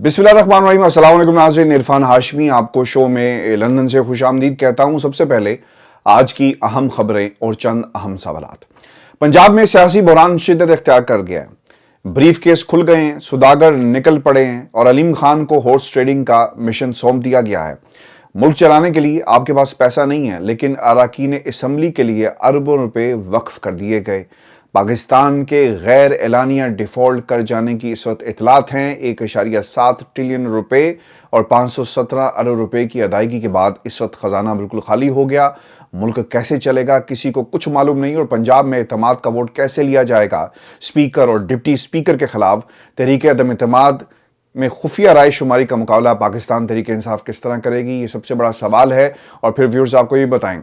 बिस्मिल्लाहिर्रहमानिर्रहीम। अस्सलाम वालेकुम नाज़रीन, इरफान हाशमी आपको शो में लंदन से खुश आमदीद कहता हूँ। सबसे पहले आज की अहम खबरें और चंद अहम सवालात। पंजाब में सियासी बहरान शिद्दत इख्तियार कर गया है। ब्रीफ केस खुल गए हैं, सुदागर निकल पड़े हैं और अलीम खान को हॉर्स ट्रेडिंग का मिशन सौंप दिया गया है। मुल्क चलाने के लिए आपके पास पैसा नहीं है, लेकिन अराकीन असम्बली के लिए अरबों रुपए वक्फ कर दिए गए। पाकिस्तान के गैर एलानिया डिफॉल्ट कर जाने की इस वक्त इतलात हैं। 1.7 ट्रिलियन रुपए और 517 अरब रुपए की अदायगी के बाद इस वक्त खजाना बिल्कुल खाली हो गया। मुल्क कैसे चलेगा किसी को कुछ मालूम नहीं, और पंजाब में एतमाद का वोट कैसे लिया जाएगा। स्पीकर और डिप्टी स्पीकर के खिलाफ तहरीक अदम एतमाद में खुफिया राय शुमारी का मुकाबला पाकिस्तान तहरीक इंसाफ किस तरह करेगी, ये सबसे बड़ा सवाल है। और फिर व्यूअर्स आपको ये बताएं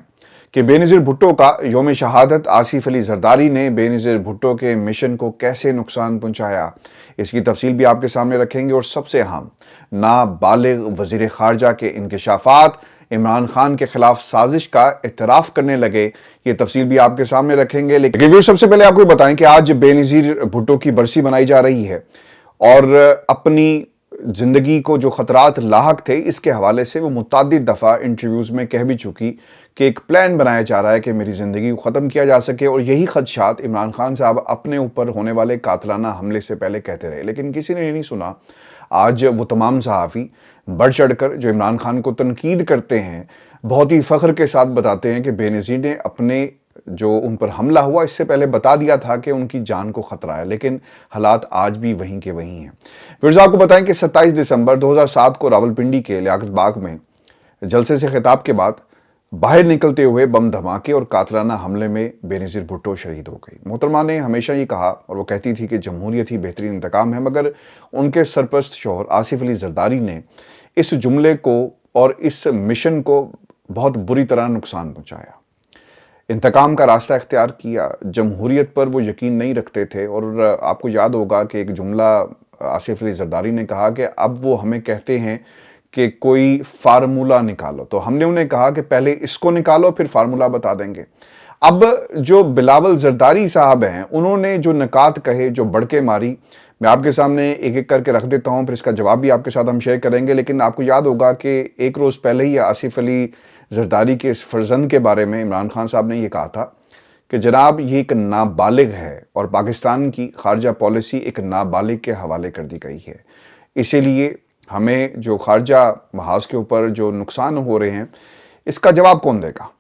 कि बेनज़ीर भुट्टो का यौम शहादत, आसिफ अली जरदारी ने बेनज़ीर भुट्टो के मिशन को कैसे नुकसान पहुंचाया, इसकी तफसील भी आपके सामने रखेंगे। और सबसे अहम, नाबालिग वज़ीर ख़ारजा के इंकशाफात इमरान खान के खिलाफ साजिश का इतराफ़ करने लगे, ये तफसील भी आपके सामने रखेंगे। लेकिन सबसे पहले आपको बताएं कि आज बेनज़ीर भुट्टो की बरसी मनाई जा रही है और अपनी जिंदगी को जो खतरात लाहक थे, इसके हवाले से वो मुतअद्दिद दफ़ा इंटरव्यूज़ में कह भी चुकी कि एक प्लान बनाया जा रहा है कि मेरी ज़िंदगी को ख़त्म किया जा सके। और यही खदशात इमरान खान साहब अपने ऊपर होने वाले कातलाना हमले से पहले कहते रहे, लेकिन किसी ने नहीं सुना। आज वो तमाम सहाफ़ी बढ़ चढ़ कर जो इमरान खान को तनकीद करते हैं, बहुत ही फ़ख्र के साथ बताते हैं कि बेनज़ीर ने अपने जो उन पर हमला हुआ इससे पहले बता दिया था कि उनकी जान को खतरा है, लेकिन हालात आज भी वहीं के वहीं हैं। फिर आपको बताएं कि 27 दिसंबर 2007 को रावलपिंडी के लियाकत बाग में जलसे से खिताब के बाद बाहर निकलते हुए बम धमाके और कातलाना हमले में बेनज़ीर भुट्टो शहीद हो गई। मोहतरमा ने हमेशा ये कहा, और वो कहती थी कि जमहूरियत ही बेहतरीन इंतकाम है, मगर उनके सरपरस्त शौहर आसिफ अली जरदारी ने इस जुमले को और इस मिशन को बहुत बुरी तरह नुकसान पहुंचाया। इंतकाम का रास्ता इख्तियार किया। जमहूरियत पर वो यकीन नहीं रखते थे। और आपको याद होगा कि एक जुमला आसिफ अली जरदारी ने कहा कि अब वो हमें कहते हैं कि कोई फार्मूला निकालो, तो हमने उन्हें कहा कि पहले इसको निकालो फिर फार्मूला बता देंगे। अब जो बिलावल जरदारी साहब हैं, उन्होंने जो नकात कहे, जो बड़के मारी, मैं आपके सामने एक एक करके रख देता हूं, फिर इसका जवाब भी आपके साथ हम शेयर करेंगे। लेकिन आपको याद होगा कि एक रोज़ पहले ही आसिफ अली जरदारी के इस फर्जंद के बारे में इमरान खान साहब ने ये कहा था कि जनाब ये एक नाबालिग है और पाकिस्तान की खारजा पॉलिसी एक नाबालिग के हवाले कर दी गई है। इसीलिए हमें जो खारजा महाज के ऊपर जो नुकसान हो रहे हैं, इसका जवाब कौन देगा।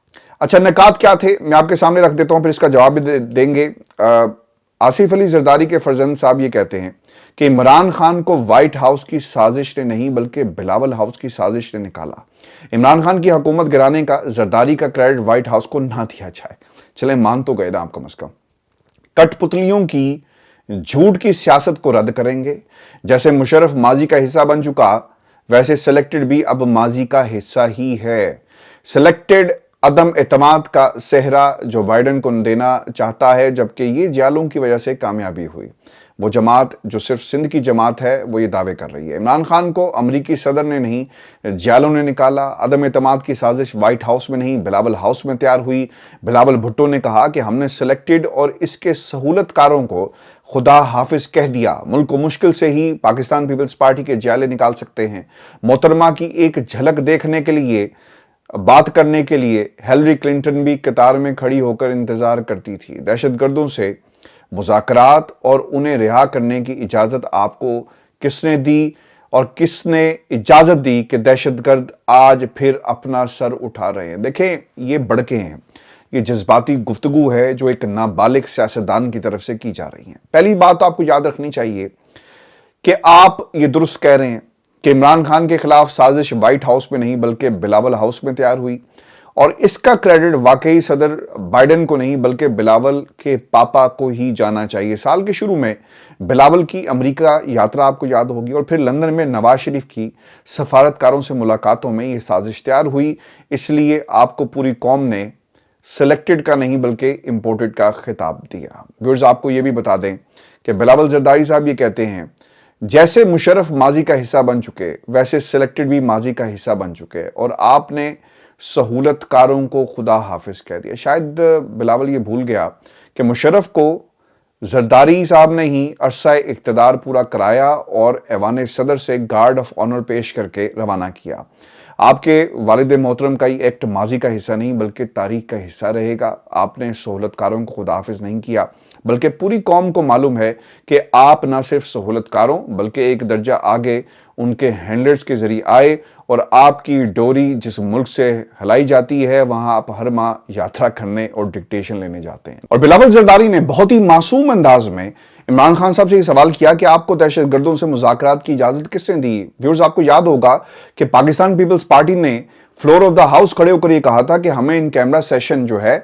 अच्छा, नकात क्या थे मैं आपके सामने रख देता हूँ, फिर इसका जवाब भी देंगे। आसिफ अली जरदारी के फर्जंद साहब ये कहते हैं कि इमरान खान को व्हाइट हाउस की साजिश ने नहीं बल्कि बिलावल हाउस की साजिश ने निकाला। इमरान खान की हुकूमत गिराने का जरदारी का क्रेडिट व्हाइट हाउस को ना दिया जाए। चले मान तो गए ना आप कम से कम। कठपुतलियों की झूठ की सियासत को रद्द करेंगे। जैसे मुशर्रफ माजी का हिस्सा बन चुका, वैसे सिलेक्टेड भी अब माजी का हिस्सा ही है। सिलेक्टेड अदम एतमाद का सेहरा जो बाइडन को देना चाहता है, जबकि ये जालों की वजह से कामयाबी हुई। वो जमात जो सिर्फ सिंध की जमात है, वो ये दावे कर रही है। इमरान खान को अमरीकी सदर ने नहीं, जालों ने निकाला। अदम एतमाद की साजिश व्हाइट हाउस में नहीं, बिलावल हाउस में तैयार हुई। बिलावल भुट्टो ने कहा कि हमने सिलेक्टेड और इसके सहूलतकारों को खुदा हाफिज कह दिया। मुल्क को मुश्किल से ही पाकिस्तान पीपल्स पार्टी के जाले निकाल सकते हैं। मोहतरमा की एक झलक देखने के लिए, बात करने के लिए हिलरी क्लिंटन भी कतार में खड़ी होकर इंतजार करती थी। दहशतगर्दों से मुज़ाकरात और उन्हें रिहा करने की इजाज़त आपको किसने दी, और किसने इजाज़त दी कि दहशतगर्द आज फिर अपना सर उठा रहे हैं। देखें, ये बड़के हैं, ये जज्बाती गुफ्तगू है जो एक नाबालिग सियासतदान की तरफ से की जा रही है। पहली बात तो आपको याद रखनी चाहिए कि आप ये दुरुस्त कह रहे हैं कि इमरान खान के खिलाफ साजिश व्हाइट हाउस में नहीं बल्कि बिलावल हाउस में तैयार हुई, और इसका क्रेडिट वाकई सदर बाइडन को नहीं बल्कि बिलावल के पापा को ही जाना चाहिए। साल के शुरू में बिलावल की अमेरिका यात्रा आपको याद होगी, और फिर लंदन में नवाज शरीफ की सफारतकारों से मुलाकातों में यह साजिश तैयार हुई। इसलिए आपको पूरी कौम ने सिलेक्टेड का नहीं बल्कि इंपोर्टेड का खिताब दिया। व्यूअर्स, आपको यह भी बता दें कि बिलावल जरदारी साहब ये कहते हैं, जैसे मुशर्रफ माजी का हिस्सा बन चुके, वैसे सिलेक्टेड भी माजी का हिस्सा बन चुके, और आपने सहूलतकारों को खुदा हाफिज कह दिया। शायद बिलावल ये भूल गया कि मुशर्रफ को जरदारी साहब ने ही अरसा इक़्तिदार पूरा कराया और ऐवान सदर से गार्ड ऑफ ऑनर पेश करके रवाना किया। आपके वालिद मोहतरम का ये एक्ट माजी का हिस्सा नहीं बल्कि तारीख का हिस्सा रहेगा। आपने सहूलतकारों को खुदाफिज नहीं किया, बल्कि पूरी कौम को मालूम है कि आप ना सिर्फ सहूलतकारों बल्कि एक दर्जा आगे उनके हैंडलर्स के जरिए आए और आपकी डोरी जिस मुल्क से हिलाई जाती है वहां आप हर माह यात्रा करने और डिक्टेशन लेने जाते हैं। और बिलावल जरदारी ने बहुत ही मासूम अंदाज में इमरान खान साहब से ये सवाल किया कि आपको दहशतगर्दों से मुज़ाकरात की इजाजत किसने दी। व्यूअर्स, आपको याद होगा कि पाकिस्तान पीपल्स पार्टी ने फ्लोर ऑफ द हाउस खड़े होकर ये कहा था कि हमें इन कैमरा सेशन जो है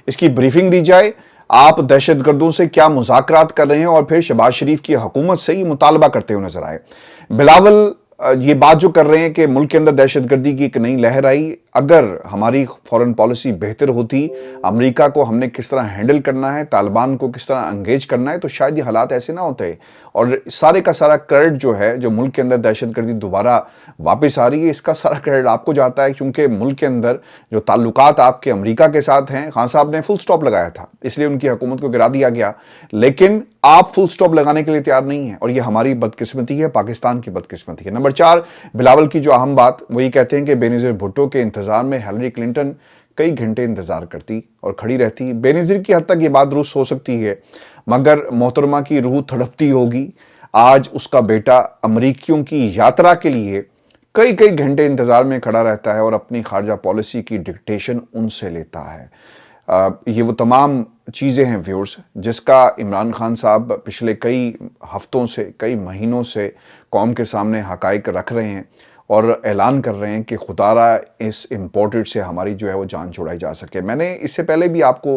इसकी ब्रीफिंग दी जाए, आप दहशतगर्दों से क्या मुज़ाकरात कर रहे हैं, और फिर शहबाज शरीफ की हुकूमत से ये मुतालबा करते हुए नजर आए। बिलावल ये बात जो कर रहे हैं कि मुल्क के अंदर दहशतगर्दी की एक नई लहर आई, अगर हमारी फॉरेन पॉलिसी बेहतर होती, अमेरिका को हमने किस तरह हैंडल करना है, तालिबान को किस तरह एंगेज करना है, तो शायद ये हालात ऐसे ना होते। और सारे का सारा क्रेडिट जो है, जो मुल्क के अंदर दहशतगर्दी दोबारा वापस आ रही है, इसका सारा क्रेडिट आपको जाता है, क्योंकि मुल्क के अंदर जो ताल्लुकात आपके अमेरिका के साथ हैं, खान साहब ने फुल स्टॉप लगाया था, इसलिए उनकी हुकूमत को गिरा दिया गया, लेकिन आप फुल स्टॉप लगाने के लिए तैयार नहीं है, और ये हमारी बदकिस्मती है, पाकिस्तान की बदकिस्मती है। नंबर 4, बिलावल की जो अहम बात, वो ये कहते हैं कि बेनज़ीर भुट्टो के इंतजार में हिलरी क्लिंटन कई घंटे इंतजार करती और खड़ी रहती। बेनज़ीर की हद तक ये बात दुरुस्त हो सकती है, मगर मोहतरमा की रूह तड़पती होगी। आज उसका बेटा अमरीकियों की यात्रा के लिए कई कई घंटे इंतजार में खड़ा रहता है और अपनी खारजा पॉलिसी की डिक्टेशन उनसे लेता है। ये वो तमाम चीज़ें हैं व्यूअर्स, जिसका इमरान खान साहब पिछले कई हफ्तों से, कई महीनों से कौम के सामने हकाइक रख रहे हैं और ऐलान कर रहे हैं कि खुदारा इस इम्पोर्टेड से हमारी जो है वो जान छुड़ाई जा सके। मैंने इससे पहले भी आपको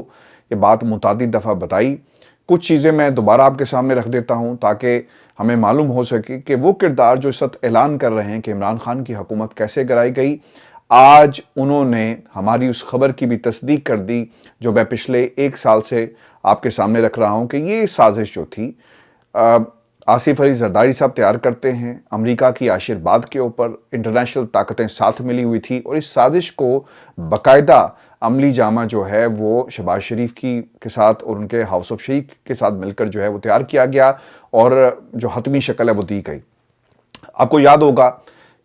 ये बात मुतादिद दफ़ा बताई, कुछ चीज़ें मैं दोबारा आपके सामने रख देता हूँ ताकि हमें मालूम हो सके कि वो किरदार जो इस वक्त ऐलान कर रहे हैं कि इमरान खान की हुकूमत कैसे गिराई गई, आज उन्होंने हमारी उस खबर की भी तस्दीक कर दी जो मैं पिछले 1 साल से आपके सामने रख रहा हूं कि ये साजिश जो थी आसिफ अली जरदारी साहब तैयार करते हैं, अमेरिका की आशीर्वाद के ऊपर इंटरनेशनल ताकतें साथ मिली हुई थी, और इस साजिश को बाकायदा अमली जामा जो है वो शहबाज शरीफ के साथ और उनके हाउस ऑफ शेख के साथ मिलकर जो है वो तैयार किया गया, और जो हतमी शक्ल है वो दी गई। आपको याद होगा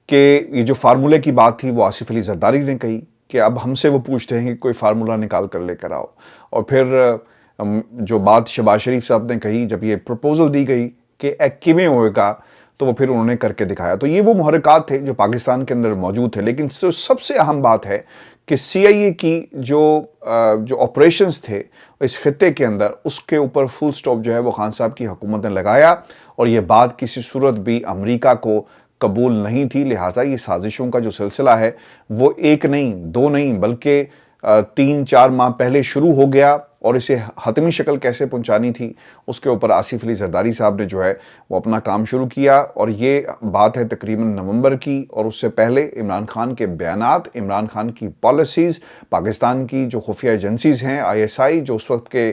कि ये जो फार्मूले की बात थी वो आसिफ अली जरदारी ने कही कि अब हमसे वो पूछते हैं कि कोई फार्मूला निकाल कर लेकर आओ, और फिर जो बात शहबाज शरीफ साहब ने कही जब ये प्रपोजल दी गई कि किवें होएगा, तो वो फिर उन्होंने करके दिखाया। तो ये वो मुहर्रिकात थे जो पाकिस्तान के अंदर मौजूद थे, लेकिन सबसे अहम बात है कि CIA की जो ऑपरेशंस थे इस खित्ते के अंदर, उसके ऊपर फुल स्टॉप जो है वो खान साहब की हुकूमत ने लगाया, और ये बात किसी सूरत भी अमेरिका को कबूल नहीं थी। लिहाजा ये साजिशों का जो सिलसिला है वो 1 नहीं 2 नहीं बल्कि 3-4 माह पहले शुरू हो गया, और इसे हतमी शक्ल कैसे पहुंचानी थी उसके ऊपर आसिफ अली जरदारी साहब ने जो है वो अपना काम शुरू किया। और ये बात है तकरीबन नवंबर की, और उससे पहले इमरान खान के बयानात, इमरान खान की पॉलिसीज़, पाकिस्तान की जो खुफिया एजेंसीज़ हैं ISI, जो उस वक्त के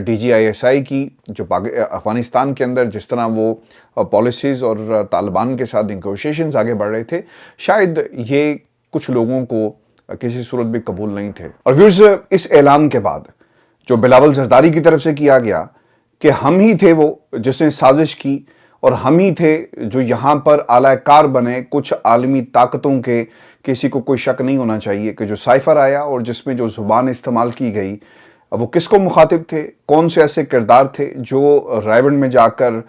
DG ISI की जो अफगानिस्तान के अंदर जिस तरह वो पॉलिसीज़ और तालिबान के साथ निगोशिएशंस आगे बढ़ रहे थे, शायद ये कुछ लोगों को किसी सूरत भी कबूल नहीं थे। और व्यूअर्स, इस ऐलान के बाद जो बिलावल जरदारी की तरफ से किया गया कि हम ही थे वो जिसने साजिश की, और हम ही थे जो यहाँ पर आलाकार बने कुछ आलमी ताकतों के, किसी को कोई शक नहीं होना चाहिए कि जो साइफर आया और जिसमें जो ज़ुबान इस्तेमाल की गई वो किसको मुखातिब थे, कौन से ऐसे किरदार थे जो रायवन में जाकर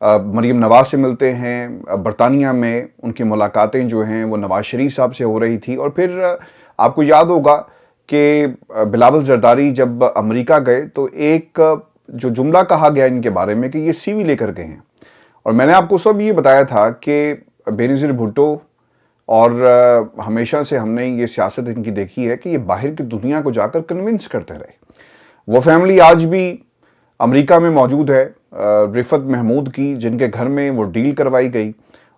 मरीम नवाज से मिलते हैं, बरतानिया में उनकी मुलाकातें जो हैं वो नवाज शरीफ साहब से हो रही थी। और फिर आपको याद होगा कि बिलावल जरदारी जब अमेरिका गए तो एक जो जुमला कहा गया इनके बारे में कि ये CV लेकर गए हैं, और मैंने आपको सब ये बताया था कि बेनज़ीर भुट्टो, और हमेशा से हमने ये सियासत इनकी देखी है कि ये बाहर की दुनिया को जाकर कन्विंस करते रहे। वो फैमिली आज भी अमेरिका में मौजूद है, रिफत महमूद की, जिनके घर में वो डील करवाई गई,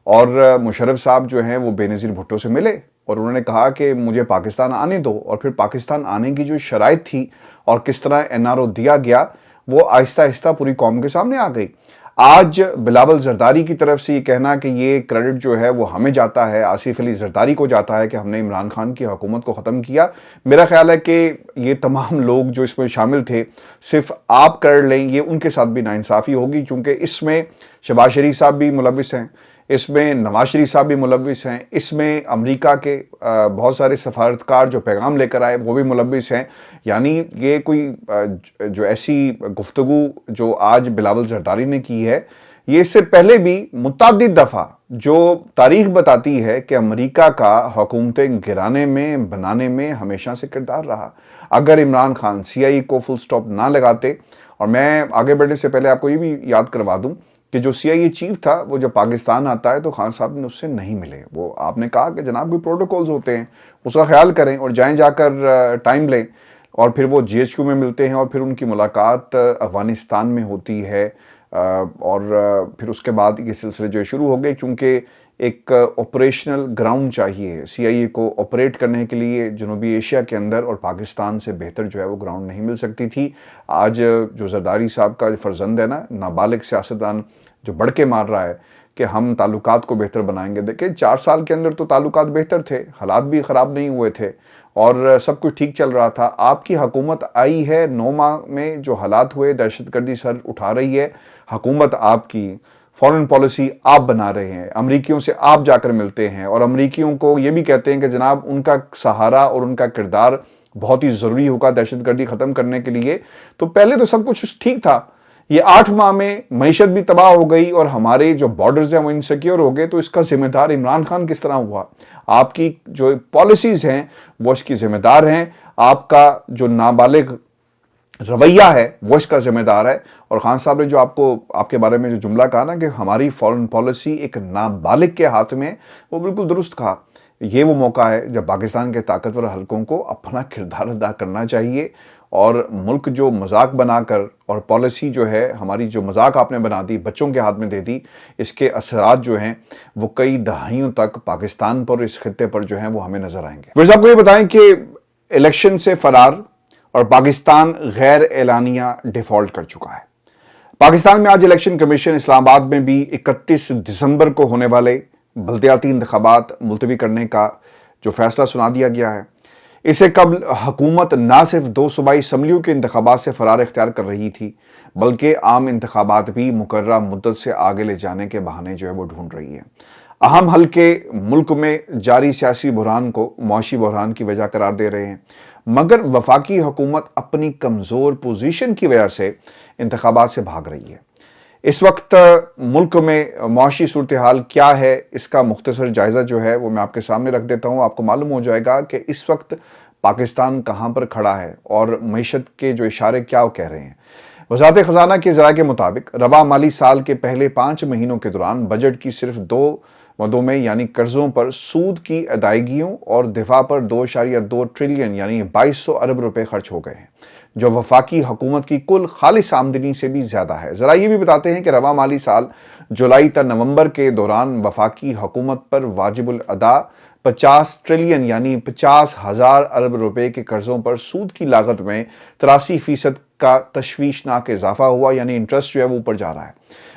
और मुशर्रफ साहब जो हैं वो बेनज़ीर भुट्टो से मिले और उन्होंने कहा कि मुझे पाकिस्तान आने दो, और फिर पाकिस्तान आने की जो शराइत थी और किस तरह NRO दिया गया वो आहिस्ता आहिस्ता पूरी कौम के सामने आ गई। آج بلاول زرداری کی طرف سے یہ کہنا کہ یہ کریڈٹ جو ہے وہ ہمیں جاتا ہے، آصف علی زرداری کو جاتا ہے کہ ہم نے عمران خان کی حکومت کو ختم کیا، میرا خیال ہے کہ یہ تمام لوگ جو اس میں شامل تھے صرف آپ کر لیں، یہ ان کے ساتھ بھی ناانصافی ہوگی، کیونکہ اس میں شہباز شریف صاحب بھی ملوث ہیں، اس میں نواز شریف صاحب بھی ملوث ہیں، اس میں امریکہ کے بہت سارے سفارتکار جو پیغام لے کر آئے وہ بھی ملوث ہیں۔ یعنی یہ کوئی جو ایسی گفتگو جو آج بلاول زرداری نے کی ہے، یہ اس سے پہلے بھی متعدد دفعہ جو تاریخ بتاتی ہے کہ امریکہ کا حکومتیں گرانے میں بنانے میں ہمیشہ سے کردار رہا۔ اگر عمران خان سی آئی کو فل سٹاپ نہ لگاتے، اور میں آگے بڑھنے سے پہلے آپ کو یہ بھی یاد کروا دوں کہ جو سی آئی اے چیف تھا وہ جب پاکستان آتا ہے تو خان صاحب نے اس سے نہیں ملے، وہ آپ نے کہا کہ جناب کوئی پروٹوکولز ہوتے ہیں اس کا خیال کریں اور جائیں جا کر ٹائم لیں، اور پھر وہ جی ایچ کیو میں ملتے ہیں اور پھر ان کی ملاقات افغانستان میں ہوتی ہے، اور پھر اس کے بعد یہ سلسلے جو شروع ہو گئے، کیونکہ ایک آپریشنل گراؤنڈ چاہیے سی آئی اے کو آپریٹ کرنے کے لیے جنوبی ایشیا کے اندر، اور پاکستان سے بہتر جو ہے وہ گراؤنڈ نہیں مل سکتی تھی۔ آج جو زرداری صاحب کا فرزند ہے نا، نابالغ سیاستدان جو بڑھ کے مار رہا ہے کہ ہم تعلقات کو بہتر بنائیں گے، دیکھیں 4 سال کے اندر تو تعلقات بہتر تھے، حالات بھی خراب نہیں ہوئے تھے اور سب کچھ ٹھیک چل رہا تھا۔ آپ کی حکومت آئی ہے 9 ماہ میں، جو حالات ہوئے، دہشت گردی سر اٹھا رہی ہے حکومت آپ کی، فورن پالیسی آپ بنا رہے ہیں، امریکیوں سے آپ جا کر ملتے ہیں اور امریکیوں کو یہ بھی کہتے ہیں کہ جناب ان کا سہارا اور ان کا کردار بہت ہی ضروری ہوگا دہشت گردی ختم کرنے کے لیے۔ تو پہلے تو سب کچھ ٹھیک تھا، یہ 8 ماہ میں معیشت بھی تباہ ہو گئی اور ہمارے جو بارڈرز ہیں وہ انسیکیور ہو گئے، تو اس کا ذمہ دار عمران خان کس طرح ہوا؟ آپ کی جو پالیسیز ہیں وہ اس کی ذمہ دار ہیں، آپ کا جو نابالغ رویہ ہے وہ اس کا ذمہ دار ہے۔ اور خان صاحب نے جو آپ کے بارے میں جو جملہ کہا نا کہ ہماری فورن پالیسی ایک نابالغ کے ہاتھ میں، وہ بالکل درست کہا۔ یہ وہ موقع ہے جب پاکستان کے طاقتور حلقوں کو اپنا کردار ادا کرنا چاہیے، اور ملک جو مذاق بنا کر، اور پالیسی جو ہے ہماری جو مذاق آپ نے بنا دی، بچوں کے ہاتھ میں دے دی، اس کے اثرات جو ہیں وہ کئی دہائیوں تک پاکستان پر، اس خطے پر جو ہیں وہ ہمیں نظر آئیں گے۔ ویسے آپ کو یہ بتائیں کہ الیکشن سے فرار اور پاکستان غیر اعلانیہ ڈیفالٹ کر چکا ہے۔ پاکستان میں آج الیکشن کمیشن اسلام آباد میں بھی 31 دسمبر کو ہونے والے بلدیاتی انتخابات ملتوی کرنے کا جو فیصلہ سنا دیا گیا ہے۔ اس سے قبل حکومت نہ صرف 2 صوبائی اسمبلیوں کے انتخابات سے فرار اختیار کر رہی تھی، بلکہ عام انتخابات بھی مقررہ مدت سے آگے لے جانے کے بہانے جو ہے وہ ڈھونڈ رہی ہے۔ اہم حلقے ملک میں جاری سیاسی بحران کو معاشی بحران کی وجہ قرار دے رہے ہیں، مگر وفاقی حکومت اپنی کمزور پوزیشن کی وجہ سے انتخابات سے بھاگ رہی ہے۔ اس وقت ملک میں معاشی صورتحال کیا ہے، اس کا مختصر جائزہ جو ہے وہ میں آپ کے سامنے رکھ دیتا ہوں۔ آپ کو معلوم ہو جائے گا کہ اس وقت پاکستان کہاں پر کھڑا ہے اور معیشت کے جو اشارے کیا وہ کہہ رہے ہیں۔ وزارت خزانہ کے ذرائع کے مطابق رواں مالی سال کے پہلے 5 مہینوں کے دوران بجٹ کی صرف 2 مدوں میں یعنی قرضوں پر سود کی ادائیگیوں اور دفاع پر 2.2 ٹریلین یعنی 2200 ارب روپے خرچ ہو گئے ہیں، جو وفاقی حکومت کی کل خالص آمدنی سے بھی زیادہ ہے۔ ذرا یہ بھی بتاتے ہیں کہ رواں مالی سال جولائی تا نومبر کے دوران وفاقی حکومت پر واجب الادا 50 ٹریلین یعنی 50,000 ارب روپے کے قرضوں پر سود کی لاگت میں 83% کا تشویشناک اضافہ ہوا، یعنی انٹرسٹ جو ہے وہ اوپر جا رہا ہے۔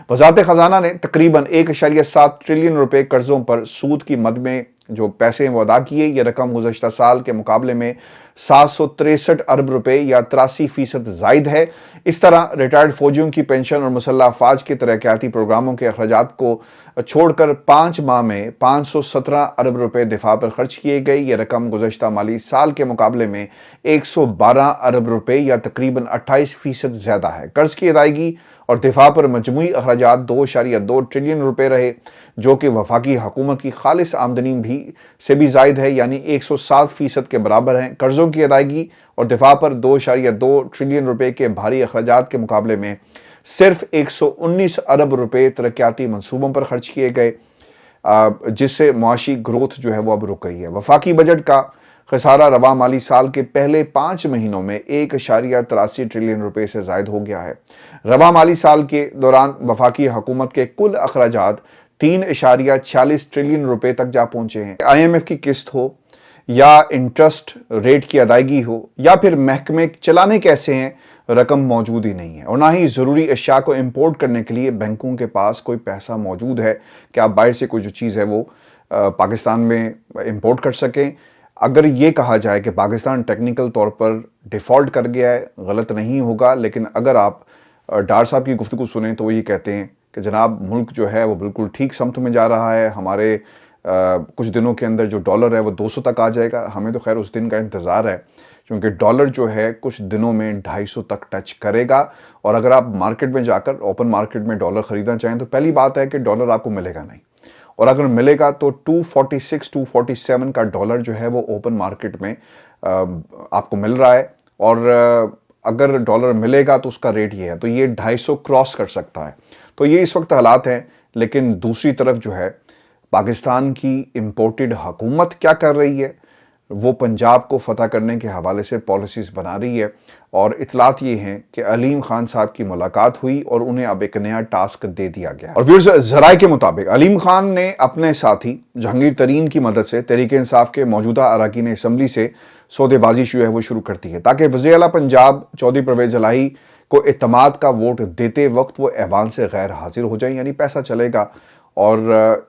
وزارت خزانہ نے تقریباً 1.7 ٹریلین روپے قرضوں پر سود کی مد میں جو پیسے وہ ادا کیے، یہ رقم گزشتہ سال کے مقابلے میں 763 ارب روپے یا 83% زائد ہے۔ اس طرح ریٹائرڈ فوجیوں کی پینشن اور مسلح افواج کے ترقیاتی پروگراموں کے اخراجات کو چھوڑ کر 5 ماہ میں 517 ارب روپے دفاع پر خرچ کیے گئے، یہ رقم گزشتہ مالی سال کے مقابلے میں 112 ارب روپے یا تقریباً 28% زیادہ ہے۔ قرض کی ادائیگی اور دفاع پر مجموعی اخراجات 2.2 ٹریلین روپے رہے، جو کہ وفاقی حکومت کی خالص آمدنی سے بھی زائد ہے، یعنی 107% کے برابر ہیں۔ قرضوں کی ادائیگی اور دفاع پر 2.2 ٹریلین روپے کے بھاری اخراجات کے مقابلے میں صرف 119 ارب روپے ترقیاتی منصوبوں پر خرچ کیے گئے، جس سے معاشی گروتھ جو ہے وہ اب رک گئی ہے۔ وفاقی بجٹ کا خسارہ رواں مالی سال کے پہلے 5 مہینوں میں 1.83 ٹریلین روپے سے زائد ہو گیا ہے۔ رواں مالی سال کے دوران وفاقی حکومت کے کل اخراجات 3.46 ٹریلین روپے تک جا پہنچے ہیں۔ آئی ایم ایف کی قسط ہو یا انٹرسٹ ریٹ کی ادائیگی ہو یا پھر محکمے چلانے کیسے ہیں، رقم موجود ہی نہیں ہے، اور نہ ہی ضروری اشیاء کو امپورٹ کرنے کے لیے بینکوں کے پاس کوئی پیسہ موجود ہے کہ آپ باہر سے کوئی جو چیز ہے وہ پاکستان میں امپورٹ کر سکیں۔ اگر یہ کہا جائے کہ پاکستان ٹیکنیکل طور پر ڈیفالٹ کر گیا ہے، غلط نہیں ہوگا، لیکن اگر آپ ڈار صاحب کی گفتگو سنیں تو وہ یہ کہتے ہیں کہ جناب ملک جو ہے وہ بالکل ٹھیک سمت میں جا رہا ہے، ہمارے کچھ دنوں کے اندر جو ڈالر ہے وہ 200 تک آ جائے گا۔ ہمیں تو خیر اس دن کا انتظار ہے، کیونکہ ڈالر جو ہے کچھ دنوں میں 250 تک ٹچ کرے گا، اور اگر آپ مارکیٹ میں جا کر اوپن مارکیٹ میں ڈالر خریدنا چاہیں تو پہلی بات ہے کہ ڈالر آپ کو ملے گا نہیں، اور اگر ملے گا تو 246 247 کا ڈالر جو ہے وہ اوپن مارکیٹ میں آپ کو مل رہا ہے، اور اگر ڈالر ملے گا تو اس کا ریٹ یہ ہے، تو یہ 250 کراس کر سکتا ہے۔ تو یہ اس وقت حالات ہیں، لیکن دوسری طرف جو ہے پاکستان کی امپورٹڈ حکومت کیا کر رہی ہے، وہ پنجاب کو فتح کرنے کے حوالے سے پالیسیز بنا رہی ہے، اور اطلاعات یہ ہیں کہ علیم خان صاحب کی ملاقات ہوئی اور انہیں اب ایک نیا ٹاسک دے دیا گیا۔ اور ویورز، ذرائع کے مطابق علیم خان نے اپنے ساتھی جہانگیر ترین کی مدد سے تحریک انصاف کے موجودہ اراکین اسمبلی سے سودے بازی شروع کرتی ہے، تاکہ وزیر اعلیٰ پنجاب چودھری پرویز الہی کو اعتماد کا ووٹ دیتے وقت وہ ایوان سے غیر حاضر ہو جائیں، یعنی پیسہ چلے گا اور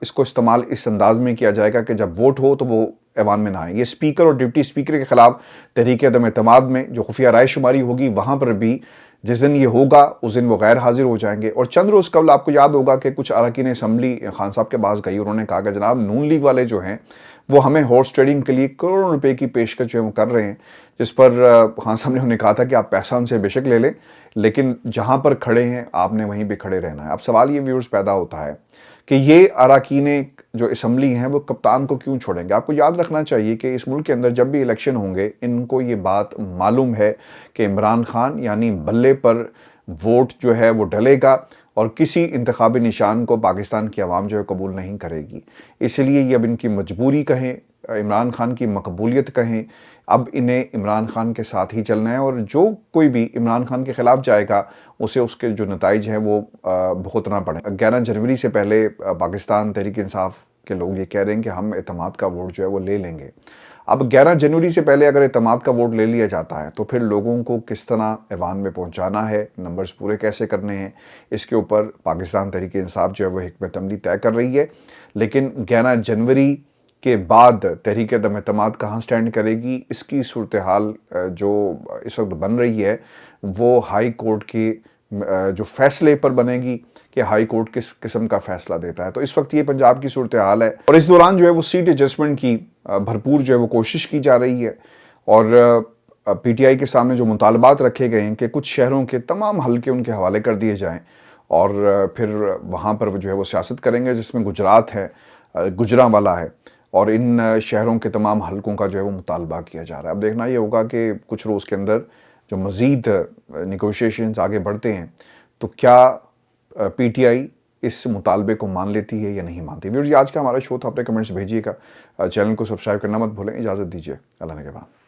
اس کو استعمال اس انداز میں کیا جائے گا کہ جب ووٹ ہو تو وہ ایوان میں نہ آئیں۔ یہ اسپیکر اور ڈپٹی اسپیکر کے خلاف تحریک عدم اعتماد میں جو خفیہ رائے شماری ہوگی، وہاں پر بھی جس دن یہ ہوگا اس دن وہ غیر حاضر ہو جائیں گے۔ اور چند روز قبل آپ کو یاد ہوگا کہ کچھ اراکین اسمبلی خان صاحب کے پاس گئی، انہوں نے کہا کہ جناب نون لیگ والے جو ہیں وہ ہمیں ہارس ٹریڈنگ کے لیے کروڑوں روپے کی پیشکش جو ہے وہ کر رہے ہیں، جس پر خان صاحب نے انہیں کہا تھا کہ آپ پیسہ ان سے بے شک لے لیں، لیکن جہاں پر کھڑے ہیں آپ نے وہیں پہ کھڑے رہنا ہے۔ اب سوال یہ ویورز پیدا ہوتا ہے کہ یہ اراکین جو اسمبلی ہیں وہ کپتان کو کیوں چھوڑیں گے؟ آپ کو یاد رکھنا چاہیے کہ اس ملک کے اندر جب بھی الیکشن ہوں گے، ان کو یہ بات معلوم ہے کہ عمران خان یعنی بلے پر ووٹ جو ہے وہ ڈلے گا، اور کسی انتخابی نشان کو پاکستان کی عوام جو ہے قبول نہیں کرے گی۔ اس لیے یہ اب ان کی مجبوری کہیں، عمران خان کی مقبولیت کہیں، اب انہیں عمران خان کے ساتھ ہی چلنا ہے، اور جو کوئی بھی عمران خان کے خلاف جائے گا اسے اس کے جو نتائج ہیں وہ بھگتنا پڑے۔ 11 جنوری سے پہلے پاکستان تحریک انصاف کے لوگ یہ کہہ رہے ہیں کہ ہم اعتماد کا ووٹ جو ہے وہ لے لیں گے۔ اب 11 جنوری سے پہلے اگر اعتماد کا ووٹ لے لیا جاتا ہے تو پھر لوگوں کو کس طرح ایوان میں پہنچانا ہے، نمبرز پورے کیسے کرنے ہیں، اس کے اوپر پاکستان تحریک انصاف جو ہے وہ حکمت عملی طے کر رہی ہے۔ لیکن 11 جنوری کے بعد تحریک عدم اعتماد کہاں سٹینڈ کرے گی، اس کی صورتحال جو اس وقت بن رہی ہے وہ ہائی کورٹ کے جو فیصلے پر بنے گی کہ ہائی کورٹ کس قسم کا فیصلہ دیتا ہے۔ تو اس وقت یہ پنجاب کی صورتحال ہے، اور اس دوران جو ہے وہ سیٹ ایڈجسٹمنٹ کی بھرپور جو ہے وہ کوشش کی جا رہی ہے، اور پی ٹی آئی کے سامنے جو مطالبات رکھے گئے ہیں کہ کچھ شہروں کے تمام حلقے ان کے حوالے کر دیے جائیں، اور پھر وہاں پر وہ جو ہے وہ سیاست کریں گے، جس میں گجرات ہے، گجرانوالہ ہے، اور ان شہروں کے تمام حلقوں کا جو ہے وہ مطالبہ کیا جا رہا ہے۔ اب دیکھنا یہ ہوگا کہ کچھ روز کے اندر جو مزید نیگوشیشنز آگے بڑھتے ہیں تو کیا پی ٹی آئی اس مطالبے کو مان لیتی ہے یا نہیں مانتی۔ ویڈیو آج کا ہمارا شو تھا، اپنے کمنٹس بھیجیے گا، چینل کو سبسکرائب کرنا مت بھولیں۔ اجازت دیجیے، اللہ نگہبان۔